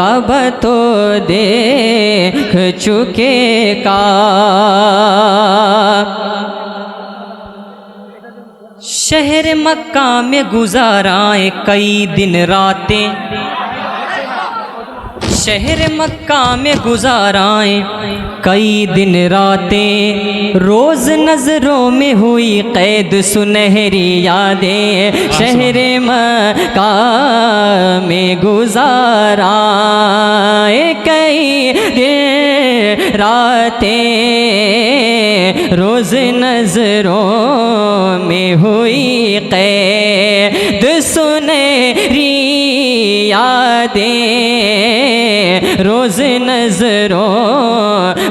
अब तो देख चुके का शहर मक्का में गुजाराए कई दिन रातें, शहर मक्का में गुजाराए कई दिन रातें, रोज़ नज़रों में हुई कैद सुनहरी यादें, शहर मक्का में गुजाराए कई दिन रातें, रोज़ नज़रों में हुई कैद सुनहरी यादें, रोज़ नज़रों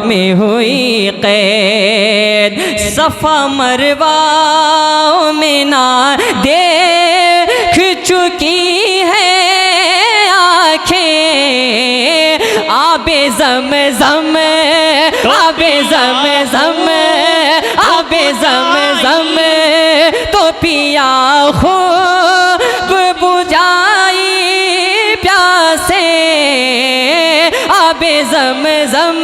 में हुई कैद, सफ़ा मरवा में ना देख चुकी है आँखें, आबे ज़मज़म आबे ज़मज़म आबे ज़मज़म तो पिया खूब बुझाई प्यासे, आबे ज़मज़म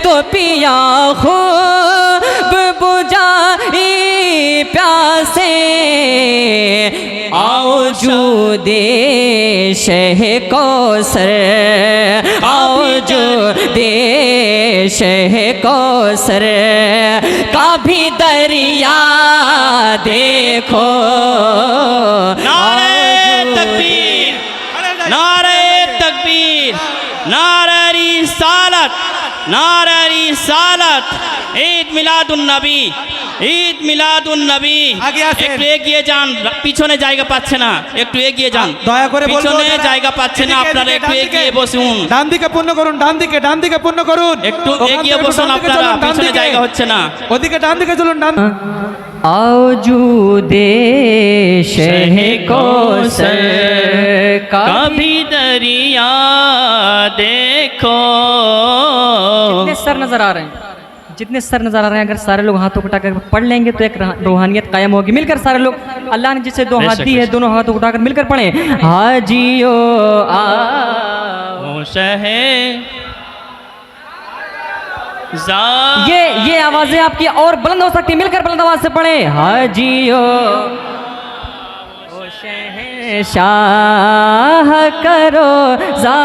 तो पिया खूब बुझाई प्यासे, आओ जो दे शह कौसर, आओ जो दे शह कौसर का भी दरिया देखो, नारे तकबीर, नारे तकबीर, नारे रिसालत, नारे रिसालत, ईद मिलादुन नबी, ঈদ মিলাদুন নবী। একটু এগিয়ে যান, পিছনে জায়গা পাচ্ছে না, একটু এগিয়ে যান, দয়া করে বলবো পিছনে জায়গা পাচ্ছে না, আপনারা একটু এগিয়ে বসুন, ডান দিকে পূর্ণ করুন, ডান দিকে পূর্ণ করুন, একটু এগিয়ে বসুন আপনারা, পিছনে জায়গা হচ্ছে না, ওদিকে ডান দিকে চলুন, ডান। आओ जूदे शह कौसर का कभी दरिया देखो। जितने सर नजर आ रहे हैं, जितने सर नजर आ रहे हैं, अगर सारे लोग हाथों को उठाकर पढ़ लेंगे तो एक रूहानियत कायम होगी। मिलकर सारे लोग, अल्लाह ने जिसे दो हाथ दी है, दोनों हाथों को उठाकर मिलकर पढ़े, हाजियो आओ शहे ये आवाजें आपकी और बुलंद हो सकती, मिलकर बुलंद आवाज से पढ़े, हाजियो शाह करो जा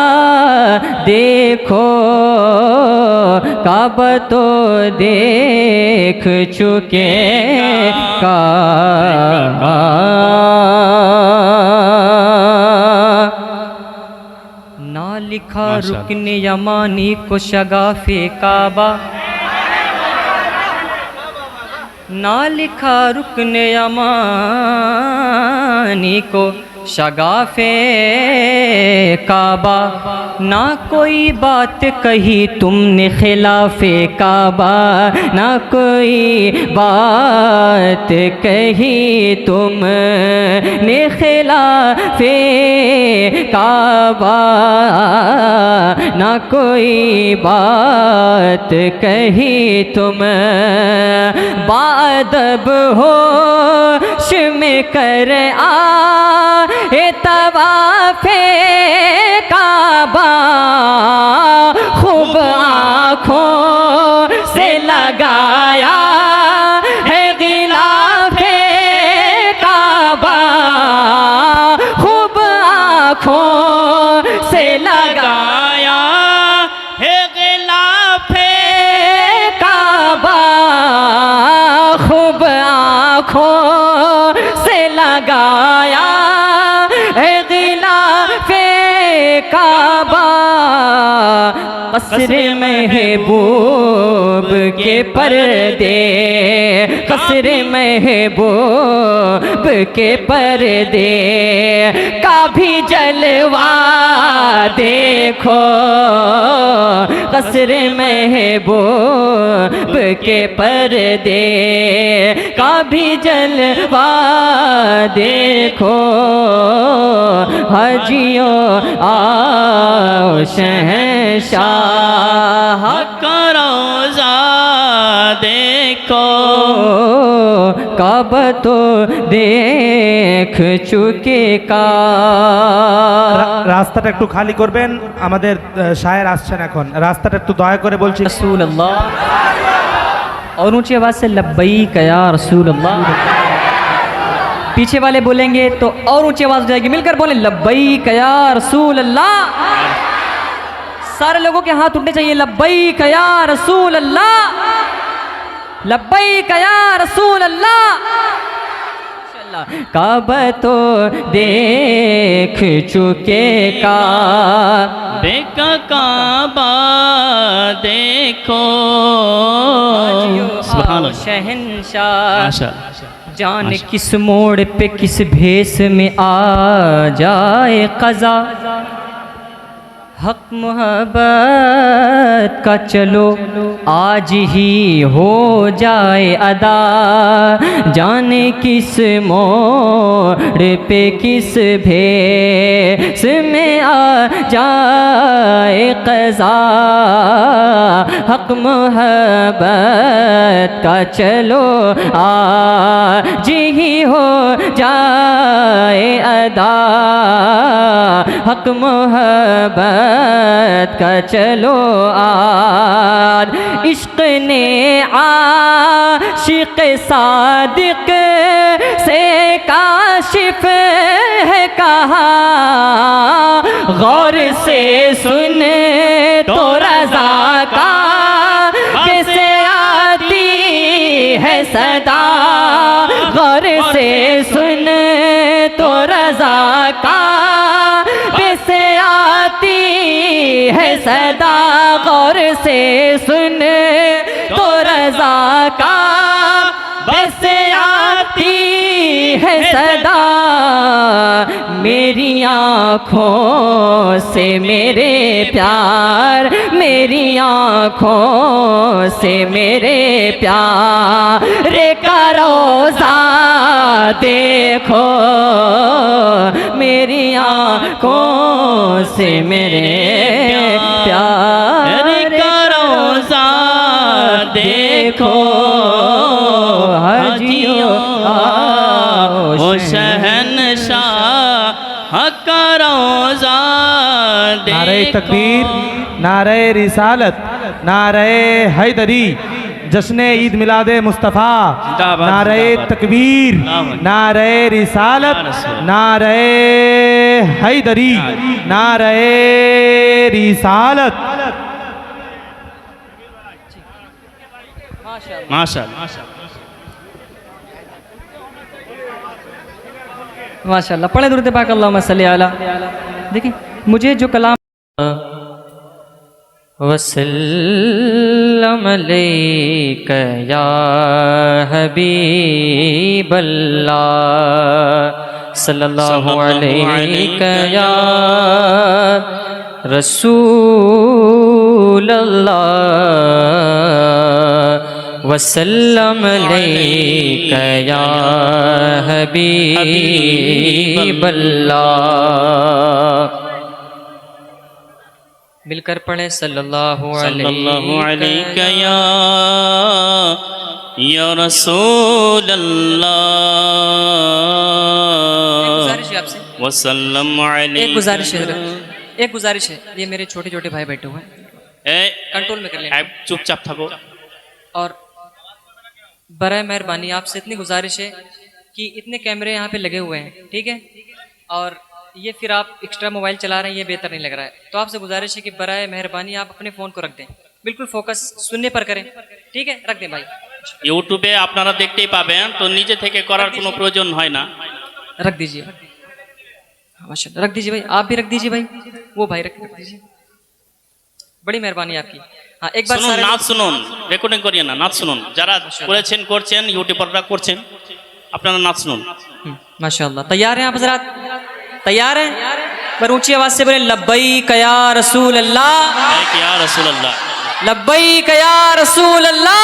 देखो, कब तो देख चुके का ना लिखा रुकने यमानी को शगाफे काबा, ना लिखा रुकने यमानी को शगाफे काबा, ना कोई बात कही तुमने खिलाफे काबा, ना कोई बात कही तुमने खिलाफे काबा, ना कोई बात कही तुम बादब होश में कर तवाफे काबा, खूब आँखों से लगाया है गिलाफे काबा, खूब आँखों से लगाया है गिलाफे काबा, खूब आँखों से लगाया काबा, कसर महबूब के पर्दे, कसर महबूब के पर्दे का भी जलवा देखो, कसर महबूब के पर्दे का भी जलवा देखो, हाजियो आओ शहंशाह का रोज़ा देखो, का कब तो देख चुके का রাস্তাটা একটু খালি করবেন, আমাদের শায়ের আসছেন এখন, রাস্তাটা একটু দয়া করে বলছি। रसूल अल्लाह, और ऊंची आवाज से लब्बैक या रसूल अल्लाह। पीछे वाले बोलेंगे तो और ऊंची आवाज हो जाएगी, मिलकर बोले लब्बैक या रसूल अल्लाह। सारे लोगों के हाथ उठने चाहिए, लब्बैक या रसूल अल्लाह, लब्बैक या रसूल अल्लाह। कब तो देख चुके का देखा काबा देखो। सुभान अल्लाह। शहंशाह माशाअल्लाह। जाने किस मोड़ पे किस भेष में आ जाए कज़ा, हक मोहब्बत का चलो आज ही हो जाए अदा। जाने किस मोड़ पे किस भेष में आ जाए क़ज़ा, हक मोहब्बत का चलो आज ही हो जाए अदा। हक मोहब्बत का चलो आज, इश्क ने आशिक़ सादिक से काशिफ है कहा। गौर से सुन तो रज़ा का कैसे आती है सदा। गौर से सुन तो रज़ा का कैसे आती है सदा। गौर से सुन तो रज़ा का कैसे आती है सदा। मेरी आँखों से मेरे प्यार, मेरी आँखों से मेरे प्यार का रोज़ा देखो। मेरी आँखों से मेरे प्यार का रोज़ा देखो। हाजियो ओ शहंशाह का रोज़ा नारे देखो। तकबीर, नारे रिसालत, नारे हैदरी, जश्न ईद मिलादे मुस्तफ़ा। जिंदाबाद, नारे जिंदाबाद। तकबीर, जिंदाबाद। नारे रिसालत, या रसूल। नारे हैदरी, नारे रिसालत। माशाअल्लाह। माशाअल्लाह। पढ़े दुरूद पाक अल्लाहुम्मा सल्ली अला। देखिए मुझे जो कलाम वसल्लम अलैका या हबीबल्लाह, सल्लल्लाहु अलैका या रसूलल्लाह, वसल्लम अलैका या हबीबल्लाह। मिलकर पढ़े सल्लल्लाहु अलैका या रसूल अल्लाह आपसे वसल्लम एक गुजारिश है, एक गुजारिश है। ये मेरे छोटे छोटे भाई बैठे हुए हैं, कंट्रोल में कर लेना। चुपचाप थको। और बराए मेहरबानी आपसे इतनी गुजारिश है कि इतने कैमरे यहाँ पे लगे हुए हैं, ठीक है, और ये फिर आप एक्स्ट्रा मोबाइल चला रहे हैं, ये बेहतर नहीं लग रहा है। तो आपसे गुजारिश है कि बराए मेहरबानी आप अपने फ़ोन को रख दें, बिल्कुल फोकस sunnah पर करें, ठीक है, रख दें भाई। ইউটিউবে আপনারা দেখতেই পাবেন, তো নিজে থেকে করার কোনো প্রয়োজন হয় না। रख दीजिए माशाल्लाह, रख दीजिए भाई, आप भी रख दीजिए भाई, वो भाई रख दीजिए, बड़ी मेहरबानी आपकी। हाँ एक बार শুনুন, নাচ শুনুন, রেকর্ডিং করিয়ে না, নাচ শুনুন। যারা করেছেন করছেন, ইউটিউবাররা করছেন, আপনারা নাচ শুনুন। माशाल्लाह। तैयार हैं आप हज़रात? तैयार हैं? पर ऊंची आवाज से बोले लब्बैक या रसूल अल्लाह, या रसूल अल्लाह, लब्बैक या रसूल अल्लाह।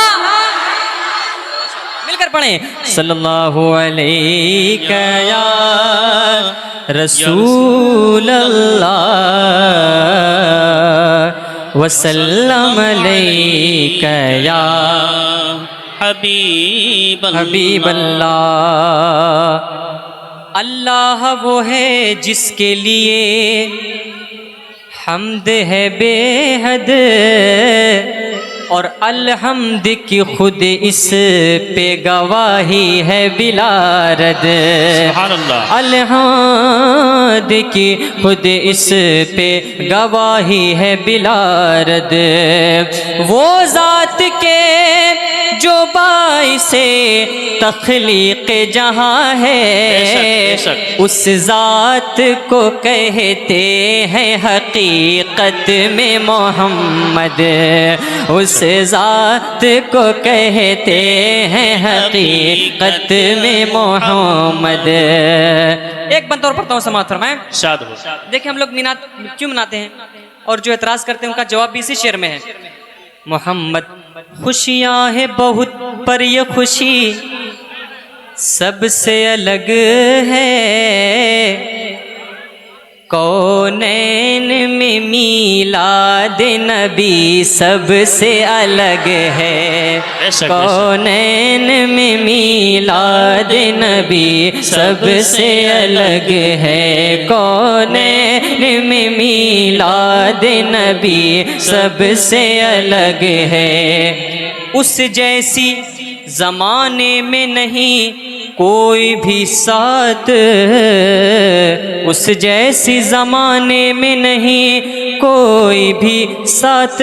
मिलकर पढ़े सल्लल्लाहु अलैका या रसूल अल्लाह, वसल्लम अलैका या हबीब हबीब अल्लाह। अल्लाह वो है जिसके लिए हम्द है बेहद, और अलहम्द की खुद इस पे गवाही है बिलारद। सुभान अल्लाह। अलहम्द की खुद इस पे गवाही है बिलारद। वो ज़ात के जो बाइसे तख्लीक जहाँ है, बेशक। उस ज़ात को कहते हैं हकीकत में मोहम्मद। उस ज़ात को कहते हैं हकीकत में मोहम्मद। एक बंद और पढ़ता हूँ, समाअत फरमाएं। शाद हो। देखिए हम लोग मीनात क्यों मनाते हैं, और जो एतराज़ करते हैं उनका जवाब भी इसी शेर में है। मोहम्मद खुशियाँ है बहुत पर ये खुशी सबसे अलग है। कौनैन में मीलाद नबी सबसे अलग है। बेशक। कौनैन में मीलाद नबी सबसे अलग है। कौनैन में मीलाद नबी सबसे अलग है। उस जैसी ज़माने में नहीं कोई भी साथ, उस जैसी ज़माने में नहीं कोई भी साथ।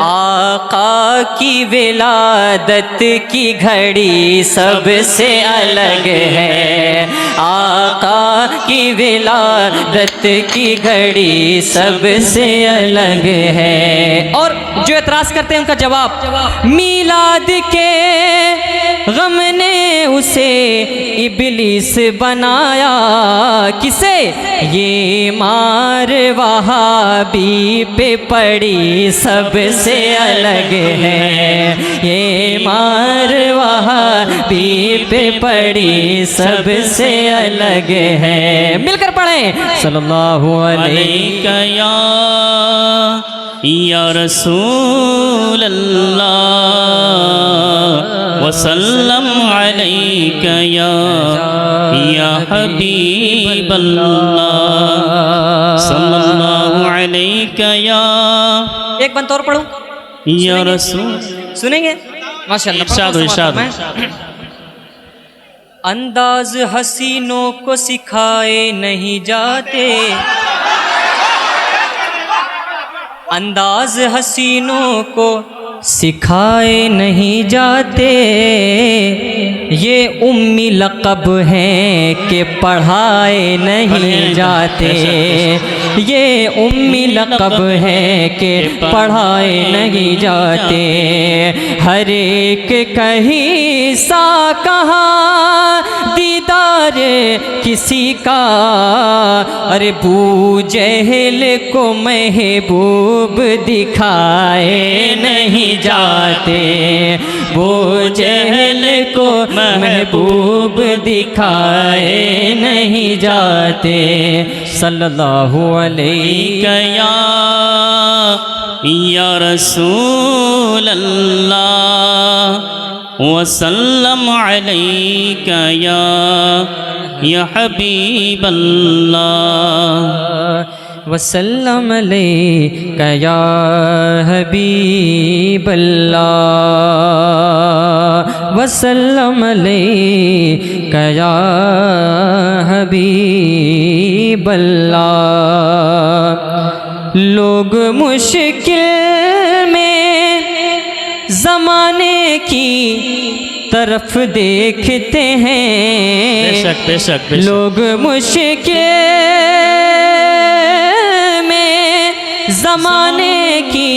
आका की विलादत की घड़ी सबसे अलग है। आका की विलादत की घड़ी सबसे अलग है। और जो एतराज़ करते हैं उनका जवाब, मीलाद के गम ने उसे इबलीस बनाया। किसे? ये मार वहाबी पे पड़ी सबसे अलग है। ये मार वहाबी पे पड़ी सबसे अलग है। मिलकर पढ़ें सल्लल्लाहु अलैहि या रसूल अल्लाह वसल्लम अलैका या हबीब अल्लाह सल्लल्लाहु अलैका या। एक बंद और पढ़ूं या रसूल। सुनेंगे? माशाअल्लाह। इरशाद हो, इरशाद हो। अंदाज हसीनों को सिखाए नहीं जाते। अंदाज हसीनों को सिखाए नहीं जाते। ये उम्मी लक़ब हैं कि पढ़ाए नहीं जाते। ये उम्मी लक़ब हैं कि पढ़ाए नहीं जाते। हर एक कहीं सा कहाँ दीदार किसी का। अरे बू जहल को महबूब दिखाए नहीं जाते। वो जहल को महबूब दिखाए नहीं जाते। सल्लल्लाहु अलैहि या रसूल अल्लाह वसल्लम अलैका या हबीब अल्लाह वसल्लम अलैका या हबीब अल्लाह। वसल्लम अलैका या हबीब अल्लाह। लोग मुश्किल में ज़माने की तरफ देखते हैं। बेशक बेशक बेशक। लोग मुश्किल में ज़माने की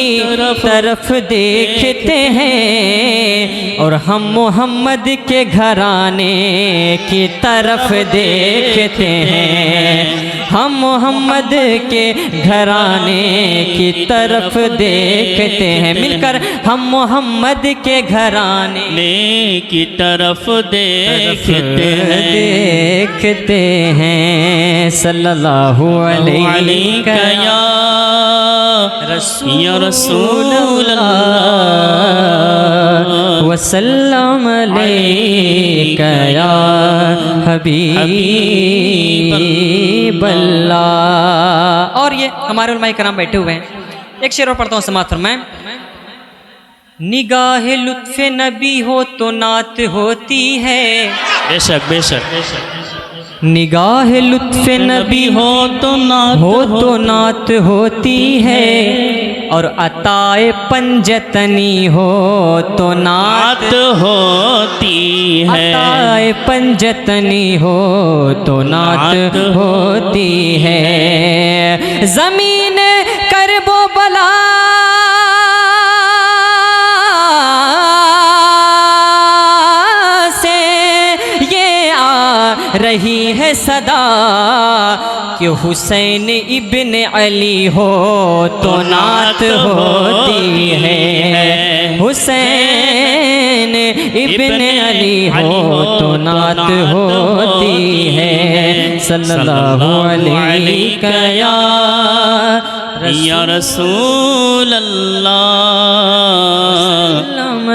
तरफ देखते हैं, और हम मोहम्मद के घराने की तरफ देखते हैं। हम मोहम्मद के घराने की तरफ देखते हैं। मिलकर हम मोहम्मद के घराने की तरफ देखते हैं। सल्लल्लाहु अलैहि या रसूल अल्लाह वसल्लम अलैका या हबीबल्लाह। और ये हमारे उलमाए कराम बैठे हुए हैं, एक शेर और पढ़ता हूँ, समाअत फरमाएं। निगाह लुत्फ़े नबी हो तो नात होती है, बेशक बेशक। निगाह लुत्फ़े नबी हो तो नात होती है, और अताए पंजतनी हो तो नात होती है, अताए पंजतनी हो तो नात होती है। ज़मीन करबो बला से ये आ रही है सदा, कि हुसैन इब्न अली हो तो नात होती है, हुसैन इब्न अली हो तो नात होती है। सल्लल्लाहु अलैहि या रसूल अल्लाह,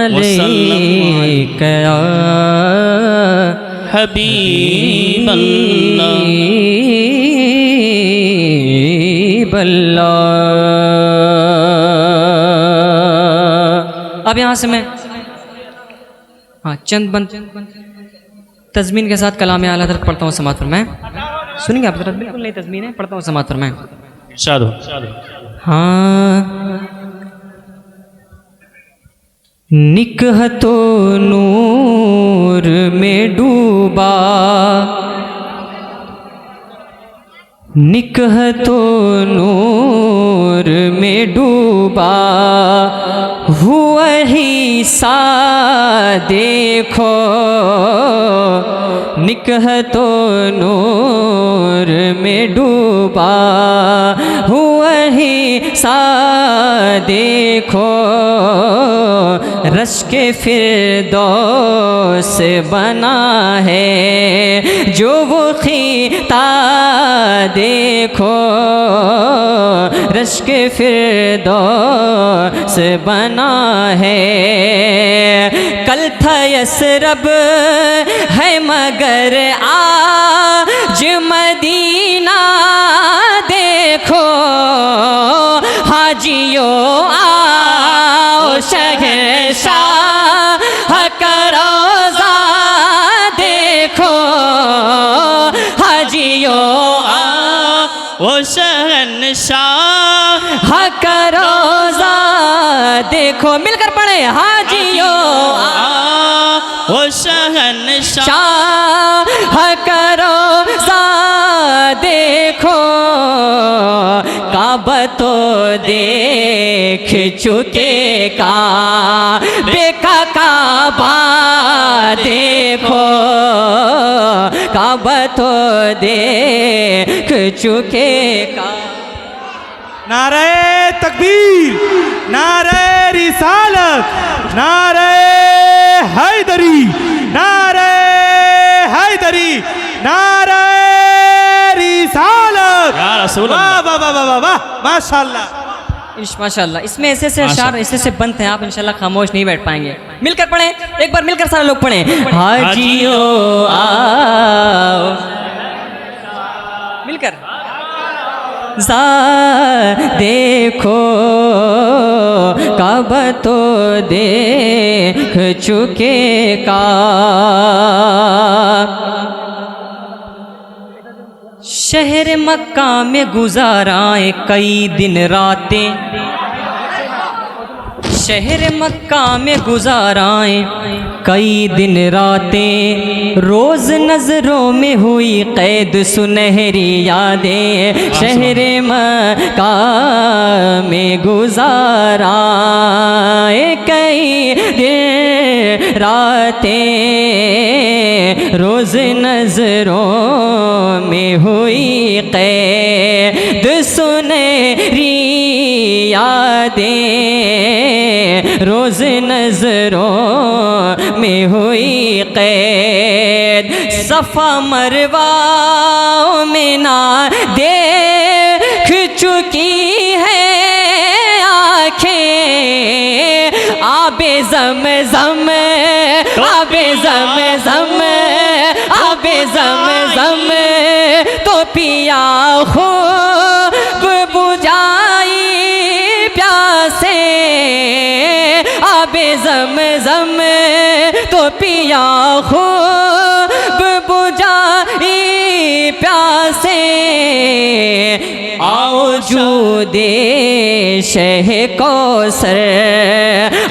अलैका या हबीब अल्लाह। अब यहाँ से मैं चंद बंद तज़मीन के साथ कलाम आला हज़रत पढ़ता हूँ, समाअत फरमाएं। सुनेंगे आप हज़रत? बिल्कुल नई तज़मीन है, पढ़ता हूँ, समाअत फरमाएं। इरशाद हो। हाँ, निकहतो नूर में डूबा, निकहतो नूर में डूबा, हुआ ही सा देखो, निकहतो नूर में डूबा, हुआ ही सा देखो, रश के फिरदौस बना है जो वो खीता देखो, रश के फिरदौस बना है। कल था यसरब है मगर आज मदीना देखो, हाजियो आओ शहंशाह का रोज़ा देखो, हाजियो वो शहंशाह का रोज़ा देखो। मिलकर पढ़े, हाजियो वो शहंशाह शाह का रोज़ा देखो, काबा तो देख चुके काबे का काबा देखो, काबा तो देख चुके का। नारे तकबीर, नारे रिसालत, नारे हैदरी, नारे हैदरी, नारे रिसालत। या रसूल वाह अल्लाह। वाह वाह वाह वाह, माशाल्लाह माशाल्लाह। इसमें ऐसे ऐसे अशार, ऐसे ऐसे बंद हैं, आप इंशाल्लाह खामोश नहीं बैठ पाएंगे। मिलकर पढ़ें, एक बार मिलकर सारे लोग पढ़ें। हाजियो आओ, मिलकर ज़ा देखो, काबा तो देख चुके का। शहर मक्का में गुजाराएं कई दिन रातें, शहर मक्का में गुजाराएं कई दिन रातें, रोज़ नज़रों में हुई कैद सुनहरी यादें, शहर मक्का में गुजाराएं कई दिन रातें, रोज़ नज़रों में हुई कैद सुनहरी यादें, रोज़ नज़रों में हुई कैद, सफ़ा मरवा में ना देख चुकी है आँखें, आ आबे ज़म-ज़म, आबे ज़म-ज़म, आबे ज़म-ज़म तो पिया खूब बुझाई प्यासे, आबे ज़म-ज़म तो पिया खूब बुझाई प्यासे। आओ जो दे शह कौसर,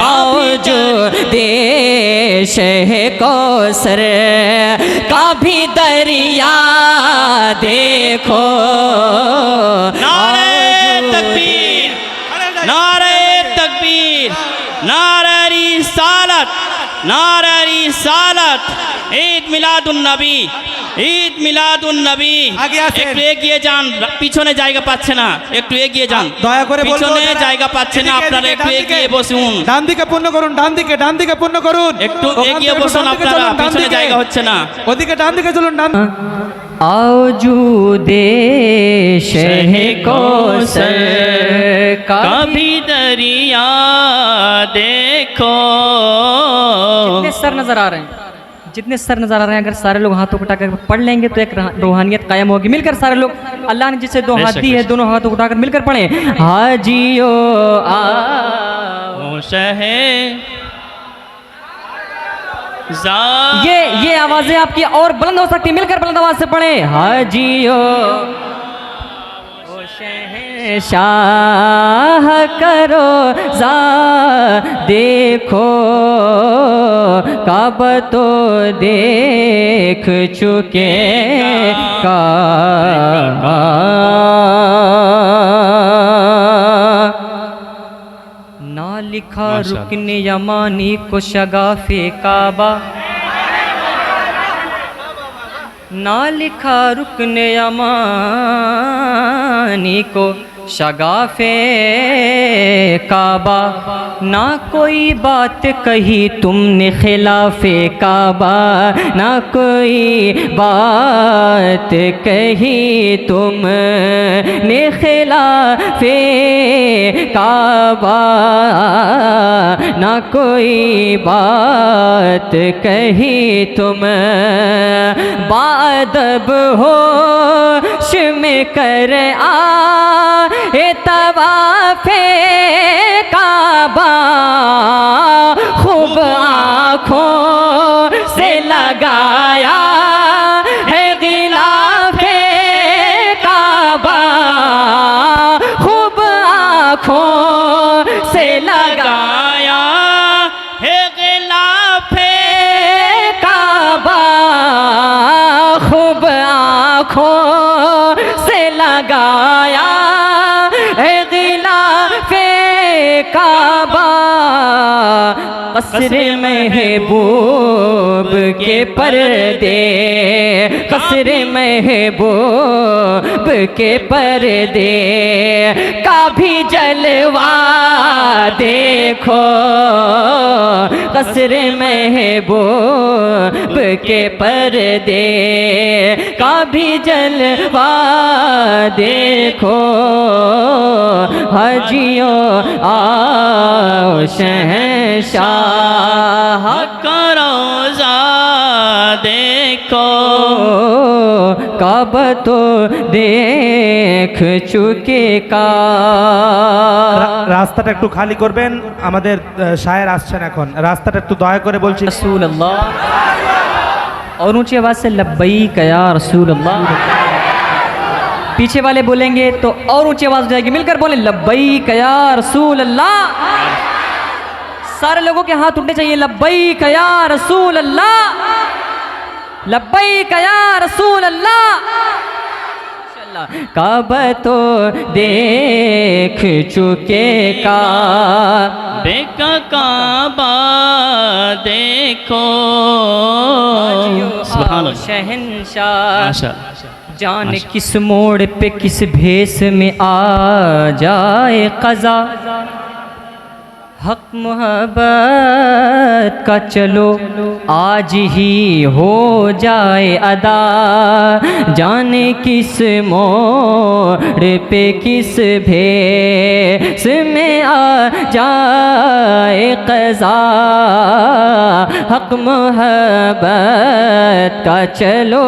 आओ जो दे शह कौसर का भी दरिया देखो। नारे तकबीर, नारे तकबीर, नारे रिसालत, नारे रिसालत। ईद मिलादुन नबी, ঈদ মিলাদুন নবী। আগে আসেন। একটু এগিয়ে যান, পিছনে জায়গা পাচ্ছে না, একটু এগিয়ে যান। দয়া করে বলবো পিছনে যারা- জায়গা পাচ্ছে না, এদিকে, আপনারা এদিকে, একটু ডান এগিয়ে দিকে। বসুন, ডান দিকে পূর্ণ করুন, ডান দিকে পূর্ণ করুন। একটু ওখান এগিয়ে থেকে বসুন ডান দিকে আপনারা, চলুন, ডান পিছনে দিকে। জায়গা হচ্ছে না। ওদিকে ডান দিকে চলুন, ডান। आओ जो दे शह कौसर का कभी दरिया देखो। जितने सर नजर आ रहे हैं, जितने सर नजर आ रहे हैं, अगर सारे लोग हाथों को उठाकर पढ़ लेंगे तो एक रूहानियत कायम होगी। मिलकर सारे लोग, अल्लाह ने जिसे दो हाथ दी है, दोनों हाथों को उठाकर मिलकर पढ़े। हाजियो आओ। शहे ये आवाजें आपकी और बुलंद हो सकती, मिलकर बुलंद आवाज से पढ़े। हाजियो ओ शहंशाह करो जा देखो, कब तो देख चुके का ना लिखा रुकने यमानी को शगाफे काबा, ना लिखा रुकने यमानी को शगाफे काबा, ना कोई बात कही तुमने खिलाफे काबा, ना कोई बात कही तुमने खिलाफे काबा, ना कोई बात कही तुम बादब होश में कर ए तवाफे काबा, खूब आँखों से लगाया है गिलाफे काबा, खूब आँखों से लगाया है गिलाफे काबा, खूब आँखों से लगाया है गिलाफे काबा। कसर महबूब के पर्दे, कसर महबूब के पर्दे का भी जलवा देखो, कसर महबूब के पर्दे का भी जलवा देखो। हाजियो आओ शहंशाह करो जा देखो, कब तो देख चुके का। রাস্তাটা একটু খালি করবেন, আমাদের শায়ের আসছেন এখন। রাস্তাটা একটু দয়া করে বলছি। रसूल अल्लाह, और ऊंची आवाज से लब्बैक या रसूल अल्लाह। पीछे वाले बोलेंगे तो और ऊंची आवाज हो जाएगी, मिलकर बोले लब्बैक या रसूल अल्लाह। सारे लोगों के हाथ उठने चाहिए, लब्बैक या रसूल अल्लाह, लब्बैक या रसूल अल्लाह। कब तो देख चुके का देखा काबा देखो। सुभान अल्लाह। शहंशाह माशाअल्लाह। जान किस मोड़ पे किस भेष में आ जाए क़ज़ा, हक मोहब्बत का चलो आज ही हो जाए अदा, जाने किस मोड़ पे किस भेष में आ जाए क़ज़ा हक़ मोहब्बत का चलो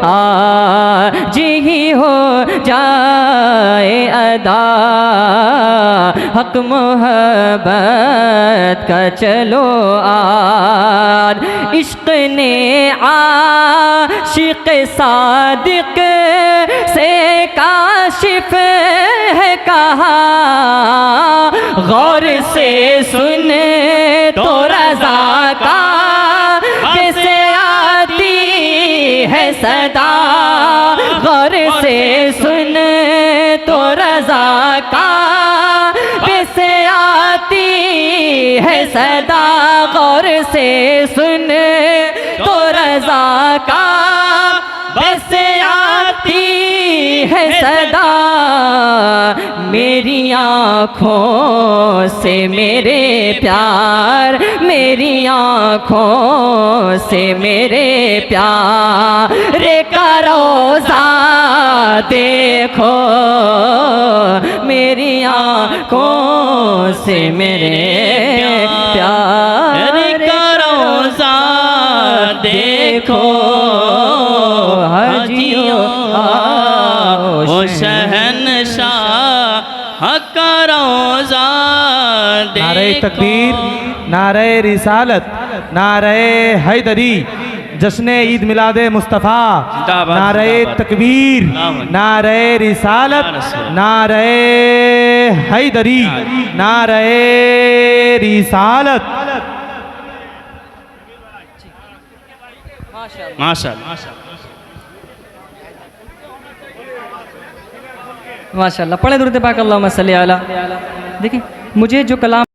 आज ही हो जाए अदा हक़ मोहब्बत का चलो आज इश्क़ ने आशिक़ सादिक़ से काशिफ़ है कहा गौर से सुन तो रज़ा का कैसे आती है सदा गौर से सुन तो रज़ा का कैसे आती है सदा गौर से सुन तो रज़ा का कैसे आती है सदा मेरी आँखों से मेरे प्यार मेरी आँखों से मेरे प्यार का रोज़ा देखो मेरी आँखों से मेरे प्यार का रोज़ा देखो हाजियो ओ शहनशाह का रोज़ा नारे तकबीर, नारे रिसालत, नारे हैदरी, जश्न ईद मिलादे मुस्तफ़ा, नारे तकबीर, नारे रिसालत, नारे हैदरी, नारे रिसालत। माशाअल्लाह माशाअल्लाह। पढ़े दुरूद पाक अल्लाहुम्मा सल्ली अला। देखिए मुझे जो कलाम